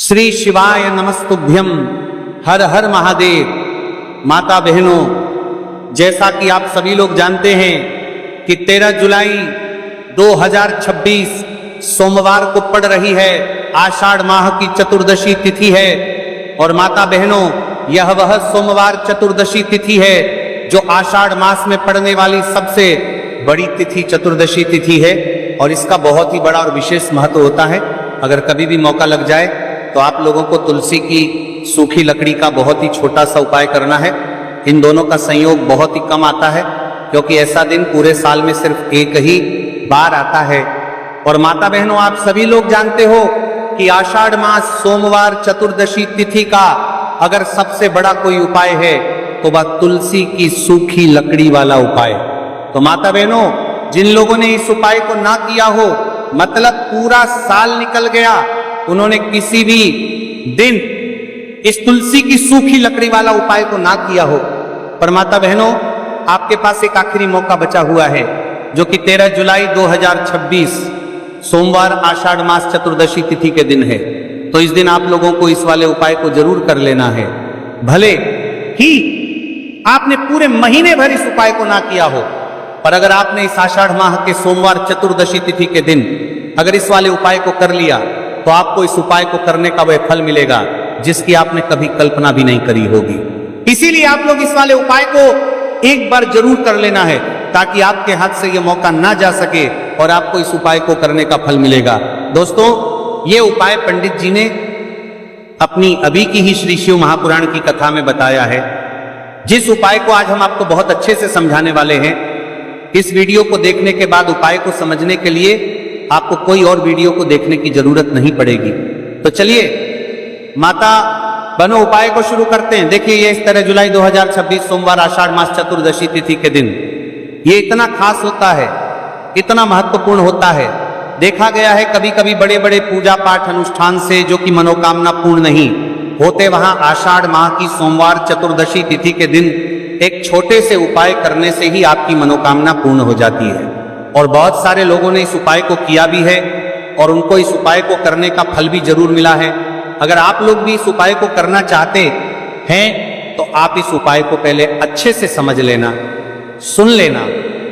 श्री शिवाय नमस्तुभ्यम। हर हर महादेव। माता बहनों, जैसा कि आप सभी लोग जानते हैं कि 13 जुलाई 2026 सोमवार को पड़ रही है, आषाढ़ माह की चतुर्दशी तिथि है। और माता बहनों, यह वह सोमवार चतुर्दशी तिथि है जो आषाढ़ मास में पड़ने वाली सबसे बड़ी तिथि चतुर्दशी तिथि है। और इसका बहुत ही बड़ा और विशेष महत्व होता है। अगर कभी भी मौका लग जाए तो आप लोगों को तुलसी की सूखी लकड़ी का बहुत ही छोटा सा उपाय करना है। इन दोनों का संयोग बहुत ही कम आता है, क्योंकि ऐसा दिन पूरे साल में सिर्फ एक ही बार आता है। और माता बहनों, आप सभी लोग जानते हो कि आषाढ़ मास सोमवार चतुर्दशी तिथि का अगर सबसे बड़ा कोई उपाय है तो वह तुलसी की सूखी लकड़ी वाला उपाय। तो माता बहनों, जिन लोगों ने इस उपाय को ना किया हो, मतलब पूरा साल निकल गया, उन्होंने किसी भी दिन इस तुलसी की सूखी लकड़ी वाला उपाय को ना किया हो, पर माता बहनों, आपके पास एक आखिरी मौका बचा हुआ है, जो कि 13 जुलाई 2026 सोमवार आषाढ़ मास चतुर्दशी तिथि के दिन है। तो इस दिन आप लोगों को इस वाले उपाय को जरूर कर लेना है। भले ही आपने पूरे महीने भर इस उपाय को ना किया हो, पर अगर आपने इस आषाढ़ माह के सोमवार चतुर्दशी तिथि के दिन अगर इस वाले उपाय को कर लिया तो आपको इस उपाय को करने का वह फल मिलेगा जिसकी आपने कभी कल्पना भी नहीं करी होगी। इसीलिए आप लोग इस वाले उपाय को एक बार जरूर कर लेना है, ताकि आपके हाथ से यह मौका ना जा सके और आपको इस उपाय को करने का फल मिलेगा। दोस्तों, ये उपाय पंडित जी ने अपनी अभी की ही श्री शिव महापुराण की कथा में बताया है, जिस उपाय को आज हम आपको बहुत अच्छे से समझाने वाले हैं। इस वीडियो को देखने के बाद उपाय को समझने के लिए आपको कोई और वीडियो को देखने की जरूरत नहीं पड़ेगी। तो चलिए माता बनो, उपाय को शुरू करते हैं। देखिए, ये इस 13 जुलाई 2026 सोमवार आषाढ़ मास चतुर्दशी तिथि के दिन ये इतना खास होता है, इतना महत्वपूर्ण होता है। देखा गया है कभी कभी बड़े बड़े पूजा पाठ अनुष्ठान से जो कि मनोकामना पूर्ण नहीं होते, वहां आषाढ़ माह की सोमवार चतुर्दशी तिथि के दिन एक छोटे से उपाय करने से ही आपकी मनोकामना पूर्ण हो जाती है। और बहुत सारे लोगों ने इस उपाय को किया भी है और उनको इस उपाय को करने का फल भी जरूर मिला है। अगर आप लोग भी इस उपाय को करना चाहते हैं तो आप इस उपाय को पहले अच्छे से समझ लेना, सुन लेना,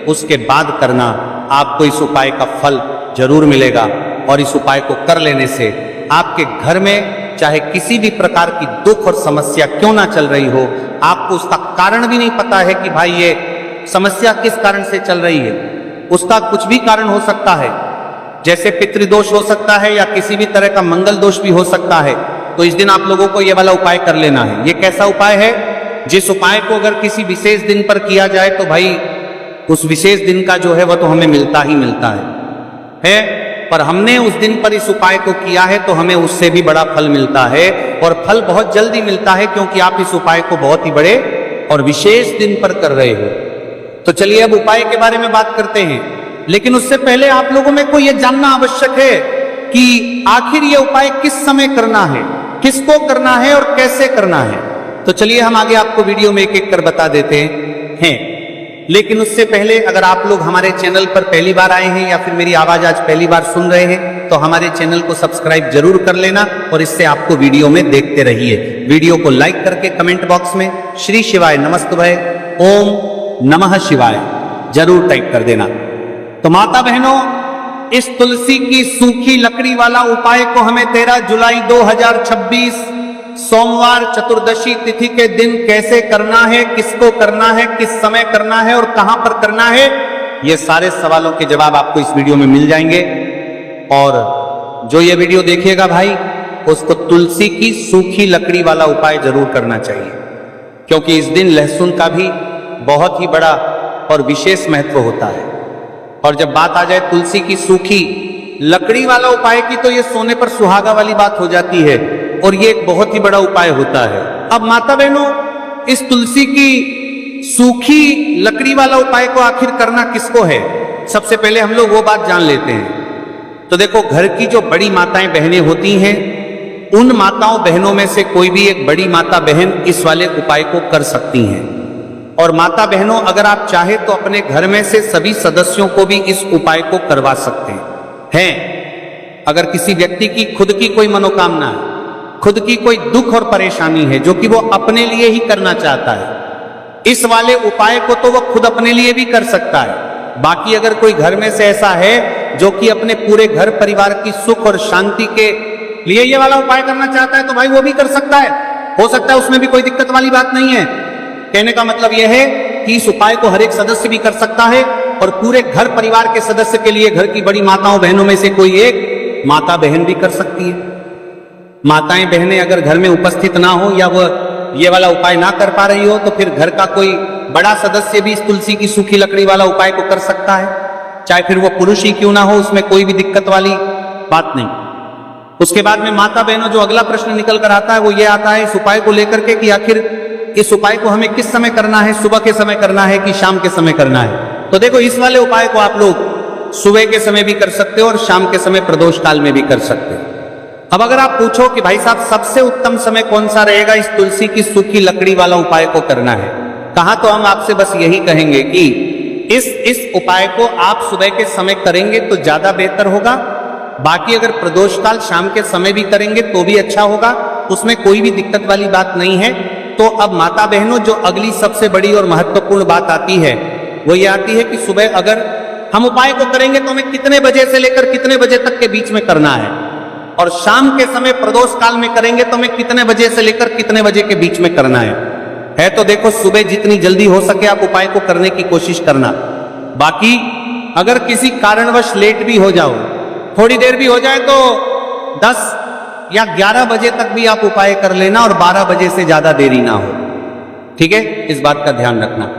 उसके बाद करना। आपको इस उपाय का फल जरूर मिलेगा। और इस उपाय को कर लेने से आपके घर में चाहे किसी भी प्रकार की दुख और समस्या क्यों ना चल रही हो, आपको उसका कारण भी नहीं पता है कि भाई ये समस्या किस कारण से चल रही है, उसका कुछ भी कारण हो सकता है, जैसे पितृदोष हो सकता है या किसी भी तरह का मंगल दोष भी हो सकता है। तो इस दिन आप लोगों को यह वाला उपाय कर लेना है। ये कैसा उपाय है? जिस उपाय को अगर किसी विशेष दिन पर किया जाए तो भाई उस विशेष दिन का जो है वह तो हमें मिलता ही मिलता है। पर हमने उस दिन पर इस उपाय को किया है तो हमें उससे भी बड़ा फल मिलता है, और फल बहुत जल्दी मिलता है, क्योंकि आप इस उपाय को बहुत ही बड़े और विशेष दिन पर कर रहे हो। तो चलिए अब उपाय के बारे में बात करते हैं। लेकिन उससे पहले आप लोगों में को यह जानना आवश्यक है कि आखिर यह उपाय किस समय करना है, किसको करना है और कैसे करना है। तो चलिए हम आगे आपको वीडियो में एक एक कर बता देते हैं। लेकिन उससे पहले अगर आप लोग हमारे चैनल पर पहली बार आए हैं या फिर मेरी आवाज आज पहली बार सुन रहे हैं तो हमारे चैनल को सब्सक्राइब जरूर कर लेना, और इससे आपको वीडियो में देखते रहिए। वीडियो को लाइक करके कमेंट बॉक्स में श्री शिवाय नमस्तुभ्य ओम नमः शिवाय जरूर टाइप कर देना। तो माता बहनों, इस तुलसी की सूखी लकड़ी वाला उपाय को हमें 13 जुलाई 2026 सोमवार चतुर्दशी तिथि के दिन कैसे करना है, किसको करना है, किस समय करना है और कहां पर करना है, ये सारे सवालों के जवाब आपको इस वीडियो में मिल जाएंगे। और जो ये वीडियो देखिएगा भाई, उसको तुलसी की सूखी लकड़ी वाला उपाय जरूर करना चाहिए, क्योंकि इस दिन लहसुन का भी बहुत ही बड़ा और विशेष महत्व होता है। और जब बात आ जाए तुलसी की सूखी लकड़ी वाला उपाय की, तो ये सोने पर सुहागा वाली बात हो जाती है, और ये एक बहुत ही बड़ा उपाय होता है। अब माता बहनों, इस तुलसी की सूखी लकड़ी वाला उपाय को आखिर करना किसको है, सबसे पहले हम लोग वो बात जान लेते हैं। तो देखो, घर की जो बड़ी माताएं बहनें होती हैं, उन माताओं बहनों में से कोई भी एक बड़ी माता बहन इस वाले उपाय को कर सकती हैं। और माता बहनों, अगर आप चाहे तो अपने घर में से सभी सदस्यों को भी इस उपाय को करवा सकते हैं। अगर किसी व्यक्ति की खुद की कोई मनोकामना है, खुद की कोई दुख और परेशानी है जो कि वो अपने लिए ही करना चाहता है, इस वाले उपाय को तो वो खुद अपने लिए भी कर सकता है। बाकी अगर कोई घर में से ऐसा है जो कि अपने पूरे घर परिवार की सुख और शांति के लिए ये वाला उपाय करना चाहता है तो भाई वो भी कर सकता है, हो सकता है, उसमें भी कोई दिक्कत वाली बात नहीं है। कहने का मतलब यह है कि इस उपाय को हर एक सदस्य भी कर सकता है और पूरे घर परिवार के सदस्य के लिए घर की बड़ी माताओं बहनों में से कोई एक माता बहन भी कर सकती है। माताएं बहनें अगर घर में उपस्थित ना हो या वह ये वाला उपाय ना कर पा रही हो तो फिर घर का कोई बड़ा सदस्य भी इस तुलसी की सूखी लकड़ी वाला उपाय को कर सकता है, चाहे फिर वो पुरुष ही क्यों ना हो, उसमें कोई भी दिक्कत वाली बात नहीं। उसके बाद में माता बहनों जो अगला प्रश्न निकल कर आता है वो ये आता है इस उपाय को लेकर के कि आखिर इस उपाय को हमें किस समय करना है, सुबह के समय करना है कि शाम के समय करना है। तो देखो, इस वाले उपाय को आप लोग सुबह के समय भी कर सकते हो और शाम के समय प्रदोष काल में भी कर सकते हो। अब अगर आप पूछो कि भाई साहब सबसे उत्तम समय कौन सा रहेगा इस तुलसी की सूखी लकड़ी वाला उपाय को करना है, कहा तो हम आपसे बस यही कहेंगे कि इस उपाय को आप सुबह के समय करेंगे तो ज्यादा बेहतर होगा। बाकी अगर प्रदोष काल शाम के समय भी करेंगे तो भी अच्छा होगा, उसमें कोई भी दिक्कत वाली बात नहीं है। तो अब माता बहनों जो अगली सबसे बड़ी और महत्वपूर्ण बात आती है वो ये आती है कि सुबह अगर हम उपाय को करेंगे तो हमें कितने बजे से लेकर कितने बजे तक के बीच में करना है, और शाम के समय प्रदोष काल में करेंगे तो हमें कितने बजे से लेकर कितने बजे के बीच में करना है। तो देखो, सुबह जितनी जल्दी हो सके आप उपाय को करने की कोशिश करना। बाकी अगर किसी कारणवश लेट भी हो जाओ, थोड़ी देर भी हो जाए, तो 10 या 11 बजे तक भी आप उपाय कर लेना और 12 बजे से ज्यादा देरी ना हो, ठीक है, इस बात का ध्यान रखना।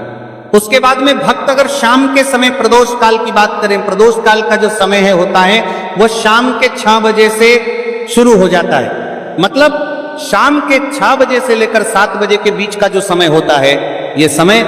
उसके बाद में भक्त अगर शाम के समय प्रदोष काल की बात करें, प्रदोष काल का जो समय होता है वह शाम के 6 बजे से शुरू हो जाता है। मतलब शाम के 6 बजे से लेकर 7 बजे के बीच का जो समय होता है यह समय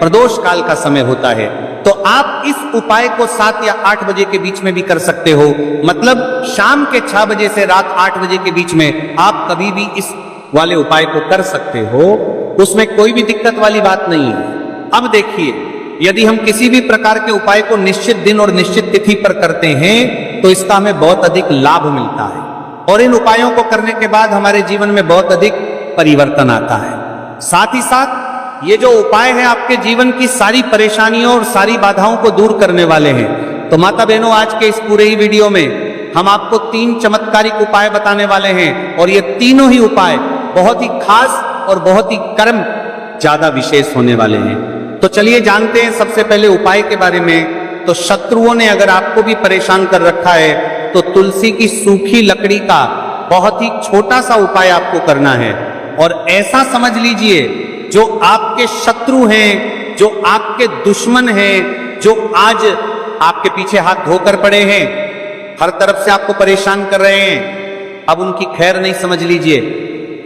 प्रदोष काल का समय होता है। तो आप इस उपाय को 7 या 8 बजे के बीच में भी कर सकते हो। मतलब शाम के 6 बजे से रात 8 बजे के बीच में आप कभी भी इस वाले उपाय को कर सकते हो, उसमें कोई भी दिक्कत वाली बात नहीं है। अब देखिए, यदि हम किसी भी प्रकार के उपाय को निश्चित दिन और निश्चित तिथि पर करते हैं तो इसका हमें बहुत अधिक लाभ मिलता है और इन उपायों को करने के बाद हमारे जीवन में बहुत अधिक परिवर्तन आता है। साथ ही साथ ये जो उपाय है आपके जीवन की सारी परेशानियों और सारी बाधाओं को दूर करने वाले हैं। तो माता बहनों, आज के इस पूरे ही वीडियो में हम आपको 3 चमत्कारिक उपाय बताने वाले हैं और ये तीनों ही उपाय बहुत ही खास और बहुत ही कर्म ज्यादा विशेष होने वाले हैं। तो चलिए जानते हैं सबसे पहले उपाय के बारे में। तो शत्रुओं ने अगर आपको भी परेशान कर रखा है तो तुलसी की सूखी लकड़ी का बहुत ही छोटा सा उपाय आपको करना है। और ऐसा समझ लीजिए, जो आपके शत्रु हैं, जो आपके दुश्मन हैं, जो आज आपके पीछे हाथ धोकर पड़े हैं, हर तरफ से आपको परेशान कर रहे हैं, अब उनकी खैर नहीं समझ लीजिए।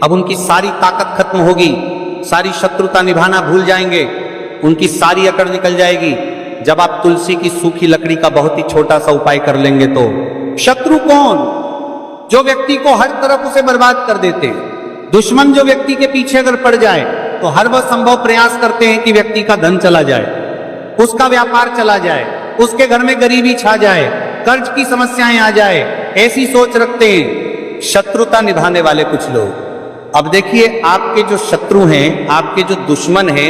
अब उनकी सारी ताकत खत्म होगी, सारी शत्रुता निभाना भूल जाएंगे, उनकी सारी अकड़ निकल जाएगी जब आप तुलसी की सूखी लकड़ी का बहुत ही छोटा सा उपाय कर लेंगे। तो शत्रु कौन? जो व्यक्ति को हर तरफ उसे बर्बाद कर देते हैं। दुश्मन जो व्यक्ति के पीछे अगर पड़ जाए तो हर वह संभव प्रयास करते हैं कि व्यक्ति का धन चला जाए, उसका व्यापार चला जाए, उसके घर में गरीबी छा जाए, कर्ज की समस्याएं आ जाए, ऐसी सोच रखते हैं शत्रुता निभाने वाले कुछ लोग। अब देखिए, आपके जो शत्रु हैं, आपके जो दुश्मन हैं,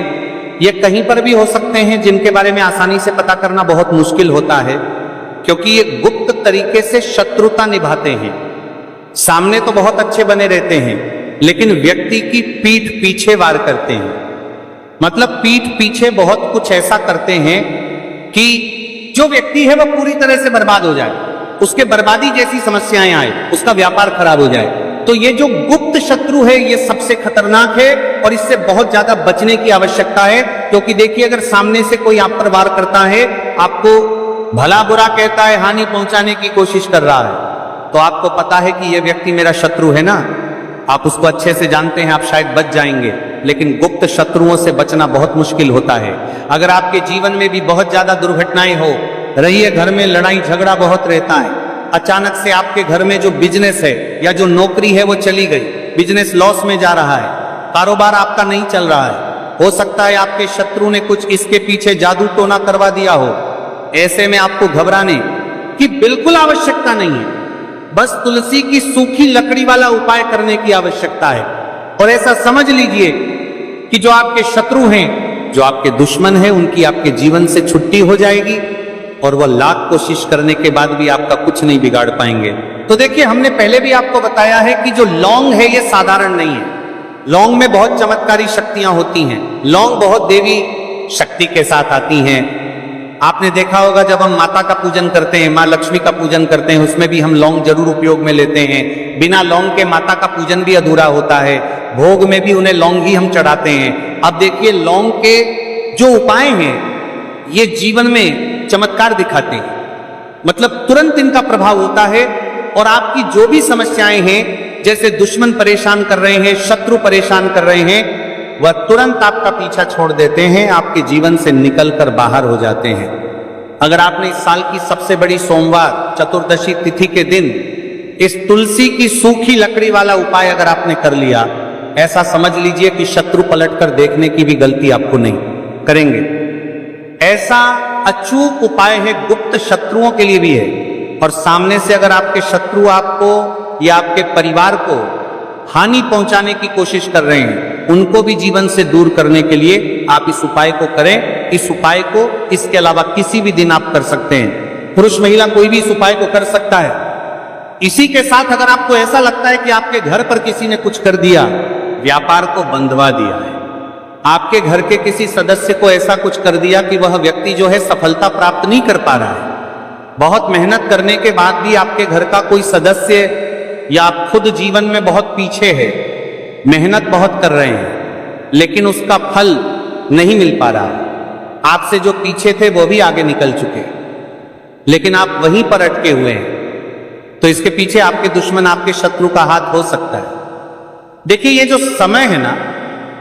ये कहीं पर भी हो सकते हैं, जिनके बारे में आसानी से पता करना बहुत मुश्किल होता है, क्योंकि ये गुप्त तरीके से शत्रुता निभाते हैं। सामने तो बहुत अच्छे बने रहते हैं, लेकिन व्यक्ति की पीठ पीछे वार करते हैं। मतलब पीठ पीछे बहुत कुछ ऐसा करते हैं कि जो व्यक्ति है वह पूरी तरह से बर्बाद हो जाए, उसके बर्बादी जैसी समस्याएं आए, उसका व्यापार खराब हो जाए। तो ये जो गुप्त शत्रु है ये सबसे खतरनाक है और इससे बहुत ज्यादा बचने की आवश्यकता है। क्योंकि देखिए, अगर सामने से कोई आप पर वार करता है, आपको भला बुरा कहता है, हानि पहुंचाने की कोशिश कर रहा है, तो आपको पता है कि यह व्यक्ति मेरा शत्रु है ना, आप उसको अच्छे से जानते हैं, आप शायद बच जाएंगे। लेकिन गुप्त शत्रुओं से बचना बहुत मुश्किल होता है। अगर आपके जीवन में भी बहुत ज्यादा दुर्घटनाएं हो रही है, घर में लड़ाई झगड़ा बहुत रहता है, अचानक से आपके घर में जो बिजनेस है या जो नौकरी है वो चली गई, बिजनेस लॉस में जा रहा है, कारोबार आपका नहीं चल रहा है, हो सकता है आपके शत्रु ने कुछ इसके पीछे जादू टोना करवा दिया हो, ऐसे में आपको घबराने की बिल्कुल आवश्यकता नहीं है। बस तुलसी की सूखी लकड़ी वाला उपाय करने की आवश्यकता है। और ऐसा समझ लीजिए कि जो आपके शत्रु हैं, जो आपके दुश्मन हैं, उनकी आपके जीवन से छुट्टी हो जाएगी और वह लाख कोशिश करने के बाद भी आपका कुछ नहीं बिगाड़ पाएंगे। तो देखिए, हमने पहले भी आपको बताया है कि जो लौंग है ये साधारण नहीं है। लौंग में बहुत चमत्कारी शक्तियां होती हैं। लौंग बहुत देवी शक्ति के साथ आती हैं। आपने देखा होगा जब हम माता का पूजन करते हैं, माँ लक्ष्मी का पूजन करते हैं, उसमें भी हम लौंग जरूर उपयोग में लेते हैं। बिना लौंग के माता का पूजन भी अधूरा होता है। भोग में भी उन्हें लौंग ही हम चढ़ाते हैं। अब देखिए, लौंग के जो उपाय हैं ये जीवन में चमत्कार दिखाते हैं, मतलब तुरंत इनका प्रभाव होता है। और आपकी जो भी समस्याएं हैं, जैसे दुश्मन परेशान कर रहे हैं, शत्रु परेशान कर रहे हैं, वह तुरंत आपका पीछा छोड़ देते हैं, आपके जीवन से निकलकर बाहर हो जाते हैं। अगर आपने इस साल की सबसे बड़ी सोमवार चतुर्दशी तिथि के दिन इस तुलसी की सूखी लकड़ी वाला उपाय अगर आपने कर लिया, ऐसा समझ लीजिए कि शत्रु पलटकर देखने की भी गलती आपको नहीं करेंगे। ऐसा अचूक उपाय है, गुप्त शत्रुओं के लिए भी है। और सामने से अगर आपके शत्रु आपको या आपके परिवार को हानि पहुंचाने की कोशिश कर रहे हैं, उनको भी जीवन से दूर करने के लिए आप इस उपाय को करें। इस उपाय को इसके अलावा किसी भी दिन आप कर सकते हैं। पुरुष महिला कोई भी इस उपाय को कर सकता है। इसी के साथ अगर आपको ऐसा लगता है कि आपके घर पर किसी ने कुछ कर दिया, व्यापार को बंधवा दिया है, आपके घर के किसी सदस्य को ऐसा कुछ कर दिया कि वह व्यक्ति जो है सफलता प्राप्त नहीं कर पा रहा है, बहुत मेहनत करने के बाद भी आपके घर का कोई सदस्य या आप खुद जीवन में बहुत पीछे है, मेहनत बहुत कर रहे हैं लेकिन उसका फल नहीं मिल पा रहा। आपसे जो पीछे थे वो भी आगे निकल चुके, लेकिन आप वहीं पर अटके हुए हैं। तो इसके पीछे आपके दुश्मन, आपके शत्रु का हाथ हो सकता है। देखिए, ये जो समय है ना,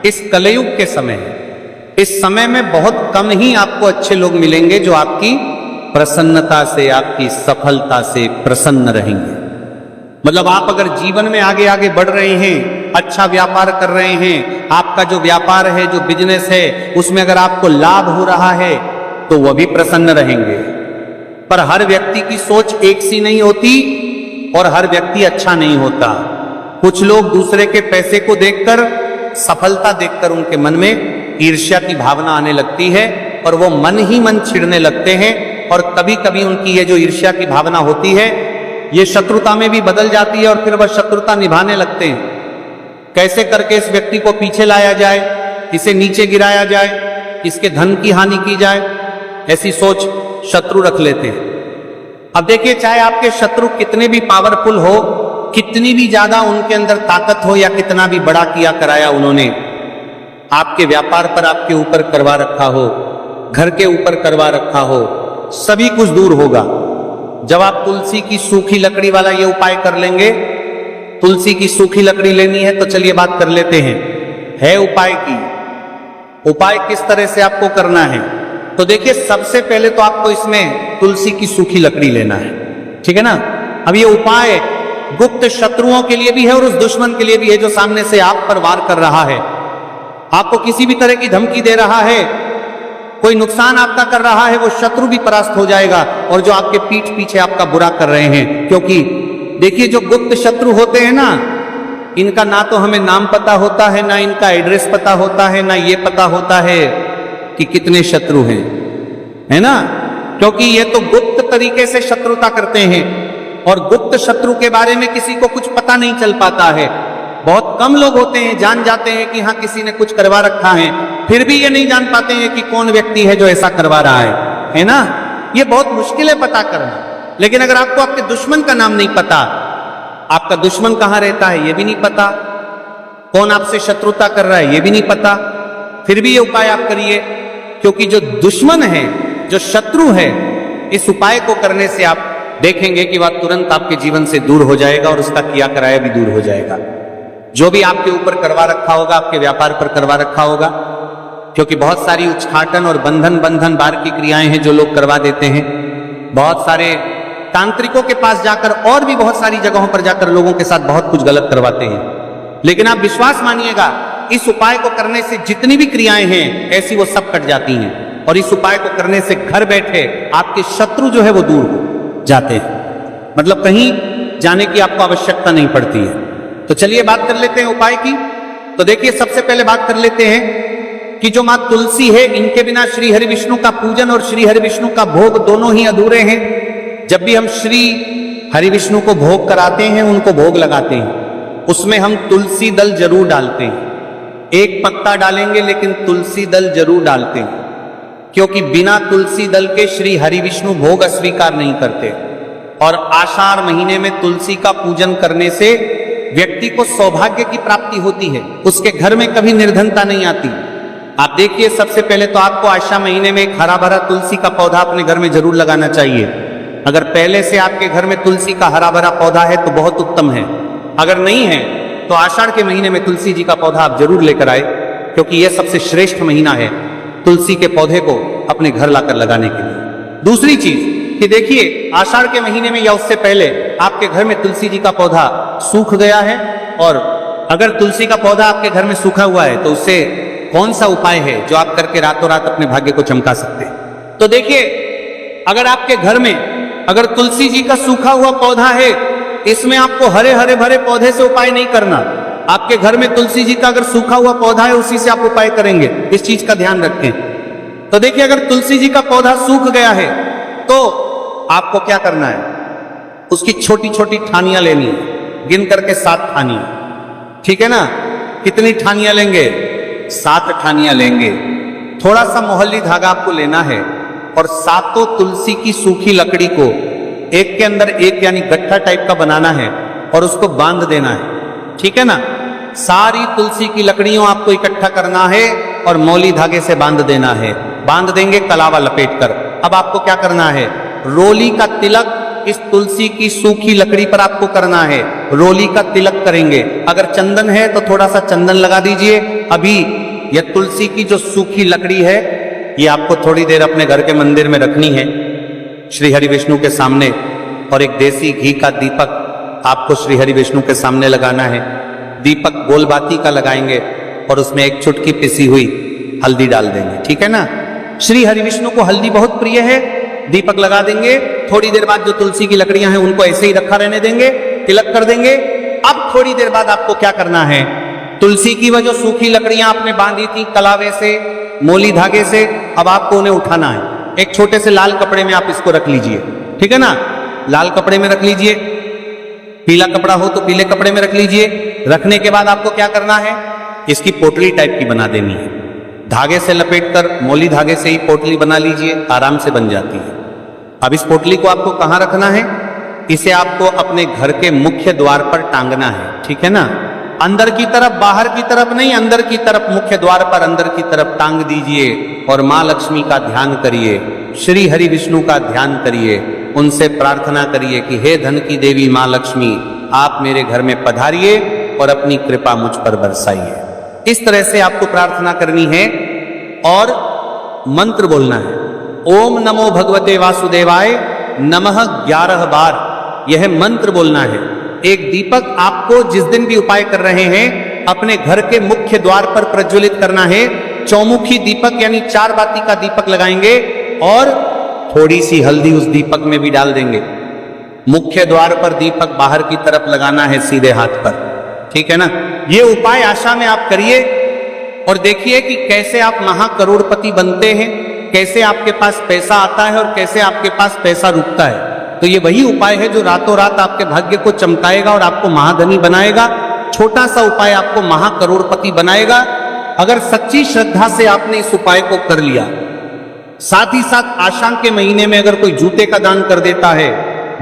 इस कलयुग के समय है। इस समय में बहुत कम ही आपको अच्छे लोग मिलेंगे जो आपकी प्रसन्नता से, आपकी सफलता से प्रसन्न रहेंगे। मतलब आप अगर जीवन में आगे आगे बढ़ रहे हैं, अच्छा व्यापार कर रहे हैं, आपका जो व्यापार है, जो बिजनेस है, उसमें अगर आपको लाभ हो रहा है तो वह भी प्रसन्न रहेंगे। पर हर व्यक्ति की सोच एक सी नहीं होती और हर व्यक्ति अच्छा नहीं होता। कुछ लोग दूसरे के पैसे को देखकर, सफलता देखकर उनके मन में ईर्ष्या की भावना आने लगती है और वो मन ही मन छिड़ने लगते हैं। और कभी कभी उनकी ये जो ईर्ष्या की भावना होती है ये शत्रुता में भी बदल जाती है और फिर वह शत्रुता निभाने लगते हैं। कैसे करके इस व्यक्ति को पीछे लाया जाए, इसे नीचे गिराया जाए, इसके धन की हानि की जाए, ऐसी सोच शत्रु रख लेते हैं। अब देखिए, चाहे आपके शत्रु कितने भी पावरफुल हो, कितनी भी ज्यादा उनके अंदर ताकत हो, या कितना भी बड़ा किया कराया उन्होंने आपके व्यापार पर, आपके ऊपर करवा रखा हो, घर के ऊपर करवा रखा हो, सभी कुछ दूर होगा जब आप तुलसी की सूखी लकड़ी वाला ये उपाय कर लेंगे। तुलसी की सूखी लकड़ी लेनी है तो चलिए बात कर लेते हैं, है उपाय की। उपाय किस तरह से आपको करना है? तो देखिए, सबसे पहले तो आपको इसमें तुलसी की सूखी लकड़ी लेना है, ठीक है ना। अब ये उपाय गुप्त शत्रुओं के लिए भी है और उस दुश्मन के लिए भी है जो सामने से आप पर वार कर रहा है, आपको किसी भी तरह की धमकी दे रहा है, कोई नुकसान आपका कर रहा है, वो शत्रु भी परास्त हो जाएगा। और जो आपके पीठ पीछे आपका बुरा कर रहे हैं, क्योंकि देखिए, जो गुप्त शत्रु होते हैं ना, इनका ना तो हमें नाम पता होता है, ना इनका एड्रेस पता होता है, ना ये पता होता है कि कितने शत्रु हैं, है ना। क्योंकि ये तो गुप्त तरीके से शत्रुता करते हैं और गुप्त शत्रु के बारे में किसी को कुछ पता नहीं चल पाता है। बहुत कम लोग होते हैं जान जाते हैं कि हाँ किसी ने कुछ करवा रखा है, फिर भी ये नहीं जान पाते हैं कि कौन व्यक्ति है जो ऐसा करवा रहा है ना। ये बहुत मुश्किल है पता करना। लेकिन अगर आपको आपके दुश्मन का नाम नहीं पता, आपका दुश्मन कहां रहता है ये भी नहीं पता, कौन आपसे शत्रुता कर रहा है ये भी नहीं पता, फिर भी ये उपाय आप करिए। क्योंकि जो दुश्मन है, जो शत्रु है, इस उपाय को करने से आप देखेंगे कि वह तुरंत आपके जीवन से दूर हो जाएगा और उसका किया कराया भी दूर हो जाएगा। जो भी आपके ऊपर करवा रखा होगा, आपके व्यापार पर करवा रखा होगा, क्योंकि बहुत सारी उच्चाटन और बंधन बार की क्रियाएं हैं जो लोग करवा देते हैं। बहुत सारे तांत्रिकों के पास जाकर और भी बहुत सारी जगहों पर जाकर लोगों के साथ बहुत कुछ गलत करवाते हैं। लेकिन आप विश्वास मानिएगा, इस उपाय को करने से जितनी भी क्रियाएं हैं ऐसी वो सब कट जाती हैं। और इस उपाय को करने से घर बैठे आपके शत्रु जो है वो दूर हो जाते हैं। मतलब कहीं जाने की आपको आवश्यकता नहीं पड़ती है। तो चलिए बात कर लेते हैं उपाय की। तो देखिए, सबसे पहले बात कर लेते हैं कि जो मां तुलसी है, इनके बिना श्री हरि विष्णु का पूजन और श्री हरि विष्णु का भोग दोनों ही अधूरे हैं। जब भी हम श्री हरि विष्णु को भोग कराते हैं, उनको भोग लगाते हैं, उसमें हम तुलसी दल जरूर डालते हैं। एक पत्ता डालेंगे लेकिन तुलसी दल जरूर डालते हैं, क्योंकि बिना तुलसी दल के श्री हरि विष्णु भोग अस्वीकार नहीं करते। और आषाढ़ महीने में तुलसी का पूजन करने से व्यक्ति को सौभाग्य की प्राप्ति होती है, उसके घर में कभी निर्धनता नहीं आती। आप देखिए, सबसे पहले तो आपको आषाढ़ महीने में एक हरा भरा तुलसी का पौधा अपने घर में जरूर लगाना चाहिए। अगर पहले से आपके घर में तुलसी का हरा भरा पौधा है तो बहुत उत्तम है। अगर नहीं है तो आषाढ़ के महीने में तुलसी जी का पौधा आप जरूर लेकर आए, क्योंकि यह सबसे श्रेष्ठ महीना है तुलसी के पौधे को अपने घर लाकर लगाने के लिए। दूसरी चीज कि देखिए, आषाढ़ के महीने में या उससे पहले आपके घर में तुलसी जी का पौधा सूख गया है, और अगर तुलसी का पौधा आपके घर में सूखा हुआ है तो उससे कौन सा उपाय है जो आप करके रातों रात अपने भाग्य को चमका सकते हैं। तो देखिए, अगर आपके घर में अगर तुलसी जी का सूखा हुआ पौधा है, इसमें आपको हरे हरे भरे पौधे से उपाय नहीं करना। आपके घर में तुलसी जी का अगर सूखा हुआ पौधा है, उसी से आप उपाय करेंगे, इस चीज का ध्यान रखें। तो देखिए, अगर तुलसी जी का पौधा सूख गया है तो आपको क्या करना है, उसकी छोटी छोटी ठानियां लेनी है, गिन करके 7 ठानियां, ठीक है ना। कितनी ठानियां लेंगे? 7 ठानियां लेंगे। थोड़ा सा मोहल्ली धागा आपको लेना है और 7 तुलसी की सूखी लकड़ी को एक के अंदर एक यानी गट्ठा टाइप का बनाना है और उसको बांध देना है, ठीक है ना। सारी तुलसी की लकड़ियों आपको इकट्ठा करना है और मौली धागे से बांध देना है। बांध देंगे कलावा लपेटकर। अब आपको क्या करना है, रोली का तिलक इस तुलसी की सूखी लकड़ी पर आपको करना है। रोली का तिलक करेंगे। अगर चंदन है तो थोड़ा सा चंदन लगा दीजिए। अभी यह तुलसी की जो सूखी लकड़ी है, ये आपको थोड़ी देर अपने घर के मंदिर में रखनी है, श्री हरि विष्णु के सामने, और एक देसी घी का दीपक आपको श्री हरि विष्णु के सामने लगाना है। दीपक गोलबाती का लगाएंगे और उसमें एक चुटकी पिसी हुई हल्दी डाल देंगे, ठीक है ना। श्री हरि विष्णु को हल्दी बहुत प्रिय है। दीपक लगा देंगे। थोड़ी देर बाद जो तुलसी की लकड़ियां हैं उनको ऐसे ही रखा रहने देंगे, तिलक कर देंगे। अब थोड़ी देर बाद आपको क्या करना है, तुलसी की वह जो सूखी लकड़ियां आपने बांधी थी कलावे से, मोली धागे से, अब आपको उन्हें उठाना है। एक छोटे से लाल कपड़े में आप इसको रख लीजिए, ठीक है ना। लाल कपड़े में रख लीजिए, पीला कपड़ा हो तो पीले कपड़े में रख लीजिए। रखने के बाद आपको क्या करना है, इसकी पोटली टाइप की बना देनी है। धागे से लपेटकर, मोली धागे से ही पोटली बना लीजिए, आराम से बन जाती है। अब इस पोटली को आपको कहां रखना है, इसे आपको अपने घर के मुख्य द्वार पर टांगना है, ठीक है ना। अंदर की तरफ, बाहर की तरफ नहीं, अंदर की तरफ, मुख्य द्वार पर अंदर की तरफ टांग दीजिए और मां लक्ष्मी का ध्यान करिए, श्री हरि विष्णु का ध्यान करिए। उनसे प्रार्थना करिए कि हे धन की देवी मां लक्ष्मी, आप मेरे घर में पधारिए और अपनी कृपा मुझ पर बरसाइए। इस तरह से आपको प्रार्थना करनी है और मंत्र बोलना है, ओम नमो भगवते वासुदेवाय नमः 11 बार। यह मंत्र बोलना है। एक दीपक आपको जिस दिन भी उपाय कर रहे हैं अपने घर के मुख्य द्वार पर प्रज्वलित करना है। चौमुखी दीपक यानी 4 बाती का दीपक लगाएंगे और थोड़ी सी हल्दी उस दीपक में भी डाल देंगे। मुख्य द्वार पर दीपक बाहर की तरफ लगाना है, सीधे हाथ पर, ठीक है ना। ये उपाय आशा में आप करिए और देखिए कि कैसे आप महाकरोड़पति बनते हैं, कैसे आपके पास पैसा आता है और कैसे आपके पास पैसा रुकता है। तो ये वही उपाय है जो रातों रात आपके भाग्य को चमकाएगा और आपको महाधनी बनाएगा। छोटा सा उपाय आपको महाकरोड़पति बनाएगा अगर सच्ची श्रद्धा से आपने इस उपाय को कर लिया। साथ ही साथ आषाढ़ के महीने में अगर कोई जूते का दान कर देता है,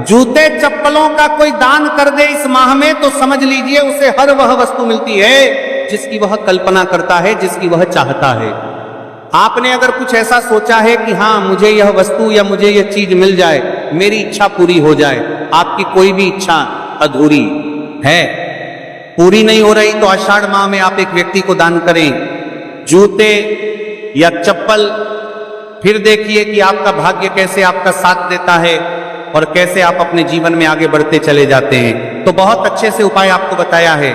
जूते चप्पलों का कोई दान कर दे इस माह में, तो समझ लीजिए उसे हर वह वस्तु मिलती है जिसकी वह कल्पना करता है, जिसकी वह चाहता है। आपने अगर कुछ ऐसा सोचा है कि हाँ मुझे यह वस्तु या मुझे यह चीज मिल जाए, मेरी इच्छा पूरी हो जाए, आपकी कोई भी इच्छा अधूरी है, पूरी नहीं हो रही, तो आषाढ़ माह में आप एक व्यक्ति को दान करें जूते या चप्पल। फिर देखिए कि आपका भाग्य कैसे आपका साथ देता है और कैसे आप अपने जीवन में आगे बढ़ते चले जाते हैं। तो बहुत अच्छे से उपाय आपको बताया है।